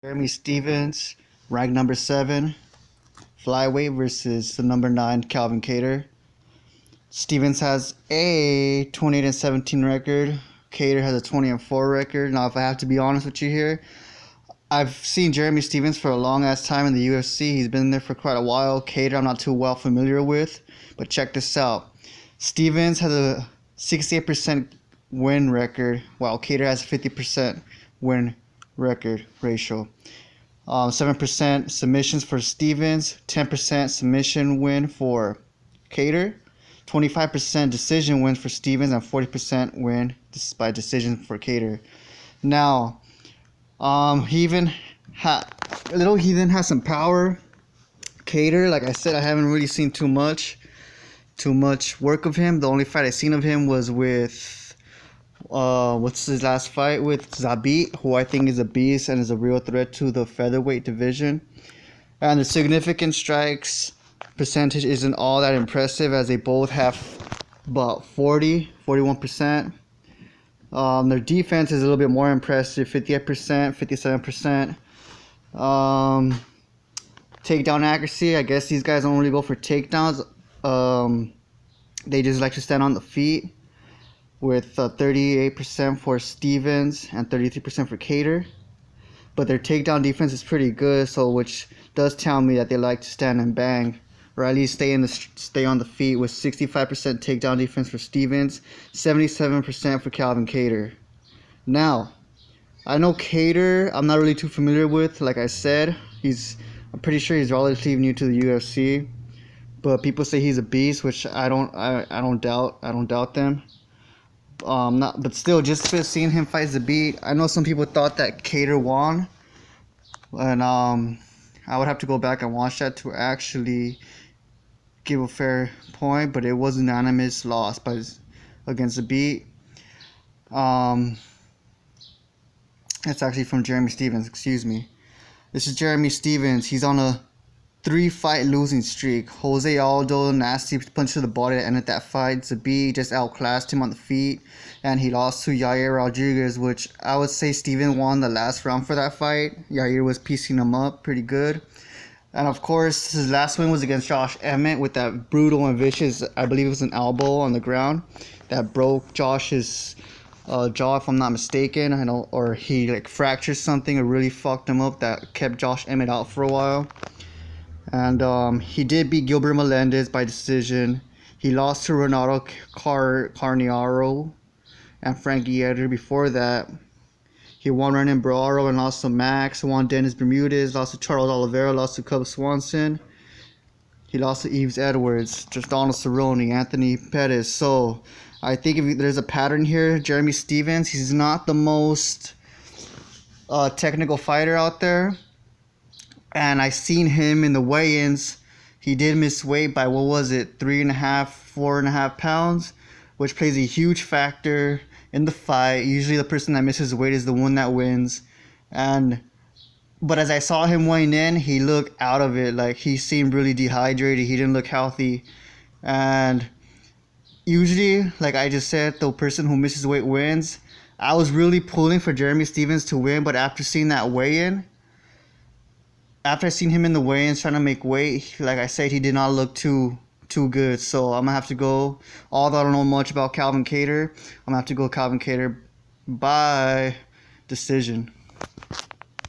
Jeremy Stephans, rank number 7, flyweight versus the number 9 Calvin Kattar. Stephans has a 28-17 record. Kattar has a 20-4 record. Now, if I have to be honest with you here, I've seen Jeremy Stephans for a long ass time in the UFC. He's been there for quite a while. Kattar, I'm not too well familiar with, but check this out. Stephans has a 68% win record, while Kattar has a 50% win record ratio. 7% submissions for Stephans, 10% submission win for Kattar, 25% decision wins for Stephans, and 40% win by decision for Kattar. Now, he even has some power. Kattar, like I said, I haven't really seen too much work of him. The only fight I seen of him was with what's his last fight with Zabit, who I think is a beast and is a real threat to the featherweight division. And the significant strikes percentage isn't all that impressive, as they both have about 41%. Their defense is a little bit more impressive, 58%, 57%. Takedown accuracy, I guess these guys don't really go for takedowns. They just like to stand on the feet, with 38% for Stephans and 33% for Kattar. But their takedown defense is pretty good, so which does tell me that they like to stand and bang, or at least stay on the feet, with 65% takedown defense for Stephans, 77% for Calvin Kattar. Now, I know Kattar, I'm not really too familiar with. Like I said, I'm pretty sure he's relatively new to the UFC, but people say he's a beast, which I don't doubt them. But still, just seeing him fight Zabit, I know some people thought that Kattar won, and I would have to go back and watch that to actually give a fair point. But it was an unanimous loss against Zabit. That's actually from Jeremy Stephans. Excuse me. This is Jeremy Stephans. He's on a 3-fight losing streak. Jose Aldo, nasty punch to the body that ended that fight. Zabit just outclassed him on the feet, and he lost to Yair Rodriguez, which I would say Stephens won the last round for that fight. Yair was piecing him up pretty good. And of course, his last win was against Josh Emmett with that brutal and vicious, I believe it was an elbow on the ground that broke Josh's jaw, if I'm not mistaken. I know, or he fractured something or really fucked him up that kept Josh Emmett out for a while. And he did beat Gilbert Melendez by decision. He lost to Renato Carneiro and Frankie Edgar. Before that, he won Renan Barão and lost to Max. Won Dennis Bermudez, lost to Charles Oliveira, lost to Cub Swanson. He lost to Yves Edwards, Donald Cerrone, Anthony Pettis. So I think if there's a pattern here, Jeremy Stephans, he's not the most technical fighter out there. And I seen him in the weigh-ins. He did miss weight by 3.5, 4.5 pounds, which plays a huge factor in the fight. Usually the person that misses weight is the one that wins. But as I saw him weighing in, he looked out of it. Like, he seemed really dehydrated. He didn't look healthy. And usually, like I just said, the person who misses weight wins. I was really pulling for Jeremy Stephans to win, but after seeing that weigh-in, after I seen him in the weigh-ins trying to make weight, like I said, he did not look too good. So I'm going to have to go, although I don't know much about Calvin Kattar, I'm going to have to go Calvin Kattar by decision.